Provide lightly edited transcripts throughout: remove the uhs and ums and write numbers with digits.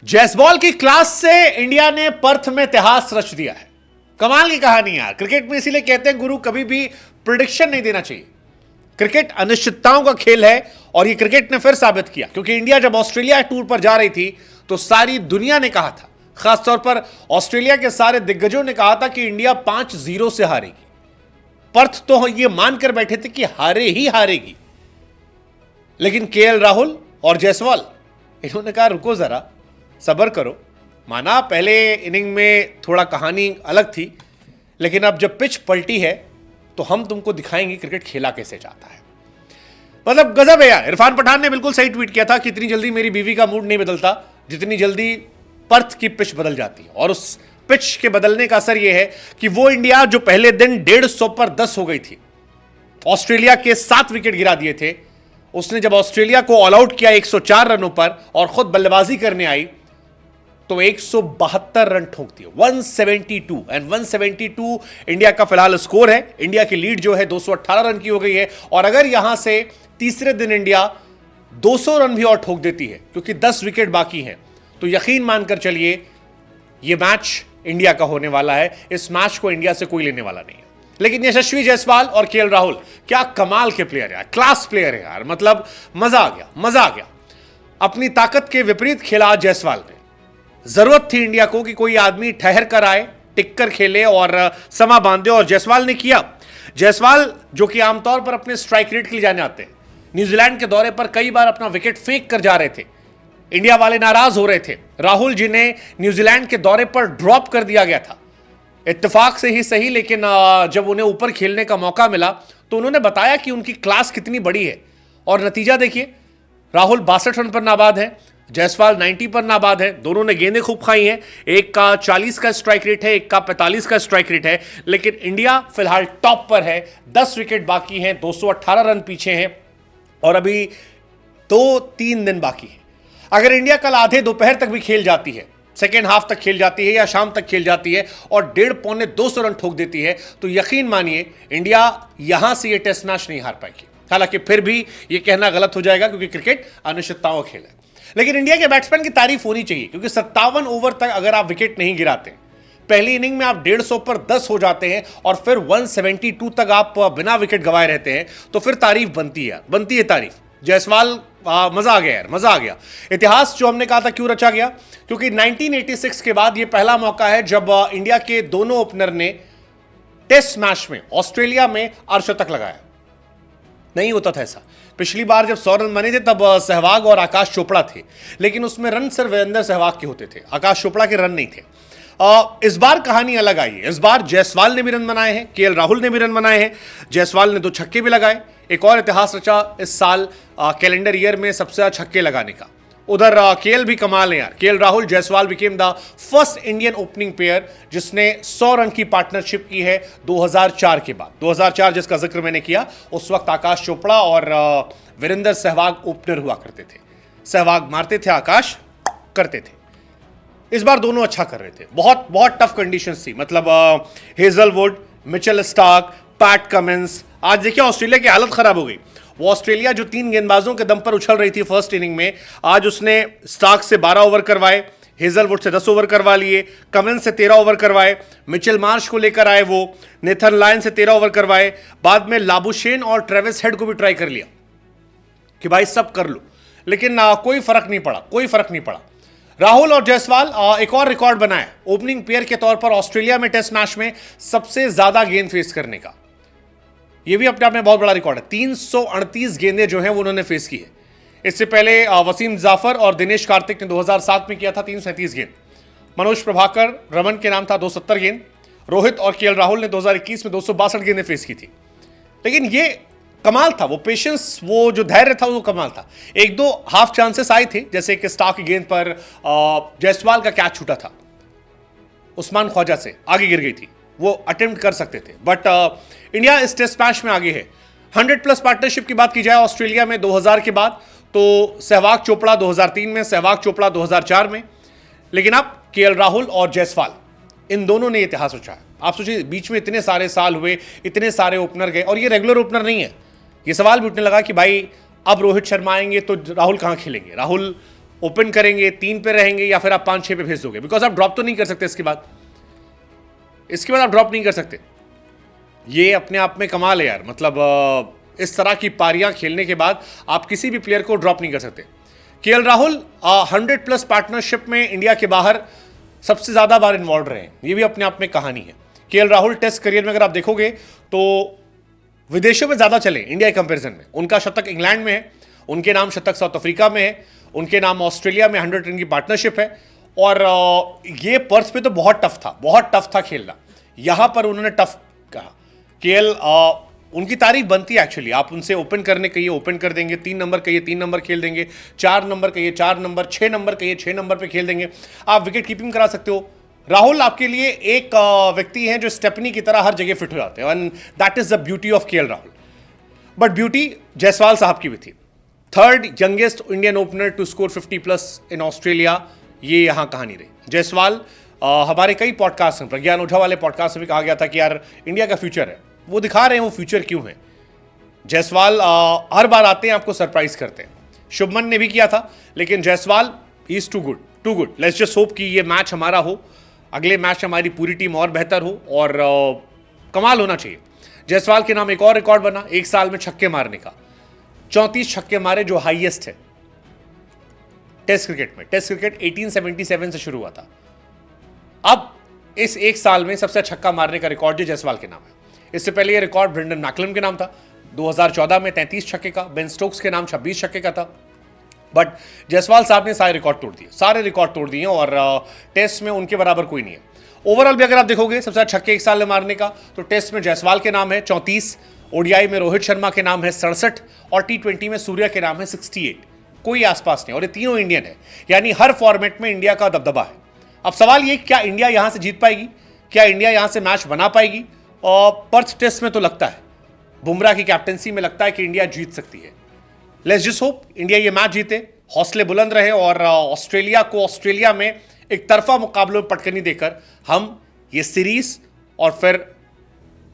जैसबॉल की क्लास से इंडिया ने पर्थ में इतिहास रच दिया है। कमाल की कहानी यार। क्रिकेट में इसीलिए कहते हैं गुरु कभी भी प्रिडिक्शन नहीं देना चाहिए। क्रिकेट अनिश्चितताओं का खेल है और ये क्रिकेट ने फिर साबित किया, क्योंकि इंडिया जब ऑस्ट्रेलिया टूर पर जा रही थी तो सारी दुनिया ने कहा था, खासतौर पर ऑस्ट्रेलिया के सारे दिग्गजों ने कहा था कि इंडिया 5-0 से हारेगी। पर्थ तो ये मानकर बैठे थे कि हारे ही हारेगी, लेकिन केएल राहुल और जायसवाल इन्होंने कहा रुको जरा, सब्र करो। माना पहले इनिंग में थोड़ा कहानी अलग थी, लेकिन अब जब पिच पलटी है तो हम तुमको दिखाएंगे क्रिकेट खेला कैसे जाता है। मतलब गजब है यार। इरफान पठान ने बिल्कुल सही ट्वीट किया था कि इतनी जल्दी मेरी बीवी का मूड नहीं बदलता जितनी जल्दी पर्थ की पिच बदल जाती है। और उस पिच के बदलने का असर यह है कि वो इंडिया जो पहले दिन 150 पर 10 हो गई थी, ऑस्ट्रेलिया के 7 विकेट गिरा दिए थे, उसने जब ऑस्ट्रेलिया को ऑल आउट किया 104 रनों पर और खुद बल्लेबाजी करने आई तो 172 रन ठोक दिए, 172। एंड 172 इंडिया का फिलहाल स्कोर है। इंडिया की लीड जो है 218 रन की हो गई है। और अगर यहां से तीसरे दिन इंडिया 200 रन भी और ठोक देती है, क्योंकि 10 विकेट बाकी हैं, तो यकीन मानकर चलिए यह मैच इंडिया का होने वाला है। इस मैच को इंडिया से कोई लेने वाला नहीं है। लेकिन यशस्वी जायसवाल और केएल राहुल क्या कमाल के प्लेयर है, क्लास प्लेयर है यार। मतलब मजा आ गया, मजा आ गया। अपनी ताकत के विपरीत खेला जायसवाल ने। जरूरत थी इंडिया को कि कोई आदमी ठहर कर आए, टिक कर खेले और समा बांधे, और जायसवाल ने किया। जायसवाल जो कि आमतौर पर अपने स्ट्राइक रेट के लिए जाने आते हैं, न्यूजीलैंड के दौरे पर कई बार अपना विकेट फेंक कर जा रहे थे, इंडिया वाले नाराज हो रहे थे। राहुल जिन्हें न्यूजीलैंड के दौरे पर ड्रॉप कर दिया गया था, इत्तेफाक से ही सही, लेकिन जब उन्हें ऊपर खेलने का मौका मिला तो उन्होंने बताया कि उनकी क्लास कितनी बड़ी है। और नतीजा देखिए, राहुल 62 रन पर नाबाद है, जायसवाल 90 पर नाबाद है। दोनों ने गेंदें खूब खाई हैं। एक का 40 का स्ट्राइक रेट है, एक का 45 का स्ट्राइक रेट है, लेकिन इंडिया फिलहाल टॉप पर है। 10 विकेट बाकी हैं, 218 रन पीछे हैं और अभी 2-3 दिन बाकी है। अगर इंडिया कल आधे दोपहर तक भी खेल जाती है, सेकेंड हाफ तक खेल जाती है या शाम तक खेल जाती है और 150-200 रन ठोक देती है, तो यकीन मानिए इंडिया यहां से यह टेस्ट मैच नहीं हार पाएगी। हालांकि फिर भी यह कहना गलत हो जाएगा, क्योंकि क्रिकेट अनिश्चितताओं का खेल है। लेकिन इंडिया के बैट्समैन की तारीफ होनी चाहिए, क्योंकि 57 ओवर तक अगर आप विकेट नहीं गिराते, पहली इनिंग में आप 150 पर 10 हो जाते हैं और फिर 172 तक आप बिना विकेट गंवाए रहते हैं, तो फिर तारीफ बनती है, बनती है तारीफ। जायसवाल मजा आ गया यार, मजा आ गया। इतिहास जो हमने कहा था क्यों रचा गया, क्योंकि 1986 के बाद यह पहला मौका है जब इंडिया के दोनों ओपनर ने टेस्ट मैच में ऑस्ट्रेलिया में अर्धशतक लगाया। नहीं होता था ऐसा। पिछली बार जब 100 रन बने थे तब सहवाग और आकाश चोपड़ा थे, लेकिन उसमें रन सिर्फ वीरेंद्र सहवाग के होते थे, आकाश चोपड़ा के रन नहीं थे। इस बार कहानी अलग आई है। इस बार जायसवाल ने भी रन बनाए हैं, केएल राहुल ने भी रन बनाए हैं, जायसवाल ने 2 छक्के भी लगाए। एक और इतिहास रचा इस साल कैलेंडर ईयर में सबसे ज्यादा छक्के लगाने का। उधर केएल भी कमाल है यार। KL Rahul, Jaiswal became the first Indian opening player जिसने 100 रन की पार्टनरशिप की है 2004 के बाद। 2004 जिसका जिक्र मैंने किया, उस वक्त आकाश चोपड़ा और वीरेंद्र सहवाग ओपनर हुआ करते थे। सहवाग मारते थे, आकाश करते थे। इस बार दोनों अच्छा कर रहे थे। बहुत बहुत टफ कंडीशंस थी। मतलब Hazlewood, Mitchell Starc, PAT Cummins. आज देखिए ऑस्ट्रेलिया की हालत खराब हो गई। वो ऑस्ट्रेलिया जो 3 गेंदबाजों के दम पर उछल रही थी फर्स्ट इनिंग में, आज उसने स्टार्क से 12 ओवर करवाए, हेजलवुड से 10 ओवर करवा लिए, कमिंस से 13 ओवर करवाए, मिचेल मार्श को लेकर आए, वो नेथन लायन से 13 ओवर करवाए। बाद में लाबुशेन और ट्रेविस हेड को भी ट्राई कर लिया कि भाई सब कर लो, लेकिन कोई फर्क नहीं पड़ा, कोई फर्क नहीं पड़ा। राहुल और जायसवाल एक और रिकॉर्ड बनाया ओपनिंग पेयर के तौर पर ऑस्ट्रेलिया में टेस्ट मैच में सबसे ज्यादा गेंद फेस करने का। यह भी अपने आप में बहुत बड़ा रिकॉर्ड है। 338 गेंदें जो हैं वो उन्होंने फेस की है। इससे पहले वसीम जाफर और दिनेश कार्तिक ने 2007 में किया था 337 गेंद। मनोज प्रभाकर, रमन के नाम था 270 गेंद। रोहित और केएल राहुल ने 2021 में 262 गेंदें फेस की थी। लेकिन ये कमाल था, वो पेशेंस, वो जो धैर्य था वो कमाल था। 1-2 हाफ चांसेस आए थे, जैसे कि स्टार्क की गेंद पर जायसवाल का कैच छूटा था, उस्मान ख्वाजा से आगे गिर गई थी, वो अटेम्प्ट कर सकते थे। बट इंडिया इस टेस्ट मैच में आगे है। 100+ पार्टनरशिप की बात की जाए ऑस्ट्रेलिया में 2000 के बाद, तो सहवाग चोपड़ा 2003 में, सहवाग चोपड़ा 2004 में, लेकिन अब केएल राहुल और जायसवाल, इन दोनों ने इतिहास रचा है। आप सोचिए, बीच में इतने सारे साल हुए, इतने सारे ओपनर गए, और ये रेगुलर ओपनर नहीं है। ये सवाल भी उठने लगा कि भाई अब रोहित शर्मा आएंगे तो राहुल कहां खेलेंगे। राहुल ओपन करेंगे, 3 पे रहेंगे, या फिर आप 5-6 पे भेज दोगे? बिकॉज आप ड्रॉप तो नहीं कर सकते इसके बाद आप ड्रॉप नहीं कर सकते। ये अपने आप में कमाल है यार। मतलब इस तरह की पारियां खेलने के बाद आप किसी भी प्लेयर को ड्रॉप नहीं कर सकते। केएल राहुल 100+ पार्टनरशिप में इंडिया के बाहर सबसे ज्यादा बार इन्वॉल्व रहे हैं, ये भी अपने आप में कहानी है। केएल राहुल टेस्ट करियर में अगर आप देखोगे तो विदेशों में ज्यादा चले इंडिया के कंपैरिजन में। उनका शतक इंग्लैंड में है, उनके नाम शतक साउथ अफ्रीका में है, उनके नाम ऑस्ट्रेलिया में 100 रन की पार्टनरशिप है। और ये पर्थ पे तो बहुत टफ था खेलना। यहां पर उन्होंने टफ कहा। केएल उनकी तारीफ बनती है एक्चुअली। आप उनसे ओपन करने कहिए, ओपन कर देंगे। 3 नंबर कहिए, 3 नंबर खेल देंगे। 4 नंबर कहिए, 4 नंबर। 6 नंबर कहिए, 6 नंबर पे खेल देंगे। आप विकेट कीपिंग करा सकते हो। राहुल आपके लिए एक व्यक्ति हैं जो स्टेपनी की तरह हर जगह फिट हो जाते हैं, and that is the beauty of KL Rahul. But beauty Jaiswal साहब की भी थी। 3rd youngest Indian opener to score 50+ in Australia, ये यहां कहानी रही। जायसवाल हमारे कई पॉडकास्ट में, प्रज्ञान ओझा वाले पॉडकास्ट में भी कहा गया था कि यार इंडिया का फ्यूचर है। वो दिखा रहे हैं वो फ्यूचर क्यों है। जायसवाल हर बार आते हैं, आपको सरप्राइज करते हैं। शुभमन ने भी किया था, लेकिन Jaiswal is too good. Let's just hope कि ये मैच हमारा हो, अगले मैच हमारी पूरी टीम और बेहतर हो और कमाल होना चाहिए। जायसवाल के नाम एक और रिकॉर्ड बना, एक साल में छक्के मारने का। 34 छक्के मारे, जो हाईएस्ट है टेस्ट क्रिकेट में। टेस्ट क्रिकेट 1877 से शुरू हुआ था। अब इस एक साल में सबसे छक्का मारने का रिकॉर्ड जो जायसवाल के नाम है। इससे पहले ये रिकॉर्ड ब्रेंडन मैकलम के नाम था 2014 में 33 छक्के का। बेन स्टोक्स के नाम 26 छक्के का था। बट जायसवाल साहब ने सारे रिकॉर्ड तोड़ दिए और टेस्ट में उनके बराबर कोई नहीं है। ओवरऑल भी अगर आप देखोगे सबसे ज्यादा छक्के एक साल में मारने का, तो टेस्ट में जायसवाल के नाम है 34, ओडीआई में रोहित शर्मा के नाम है 67 और T20 में सूर्या के नाम है 68। कोई आसपास नहीं, और ये तीनों इंडियन है, यानी हर फॉर्मेट में इंडिया का दबदबा है। अब सवाल ये, क्या इंडिया यहां से जीत पाएगी? क्या इंडिया यहां से मैच बना पाएगी? और पर्थ टेस्ट में तो लगता है, बुमराह की कैप्टनसी में लगता है कि इंडिया जीत सकती है। लेट्स जस्ट होप इंडिया ये मैच जीते, हौसले बुलंद रहे और ऑस्ट्रेलिया को ऑस्ट्रेलिया में एक तरफा मुकाबलों में पटकनी देकर हम ये सीरीज और फिर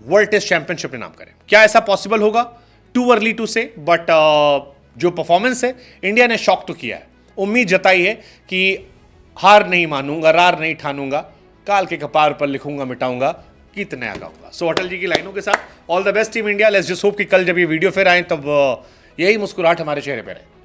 वर्ल्ड टेस्ट चैंपियनशिप में नाम करें। क्या ऐसा पॉसिबल होगा? टू अर्ली टू से, बट जो परफॉर्मेंस है, इंडिया ने शॉक तो किया है। उम्मीद जताई है कि हार नहीं मानूंगा, रार नहीं ठानूंगा, काल के कपार पर लिखूंगा मिटाऊंगा, गीत नया गाऊंगा। सो अटल जी की लाइनों के साथ all the best team India. Let's just hope कि कल जब ये वीडियो फिर आए तब यही मुस्कुराहट हमारे चेहरे पर रहे।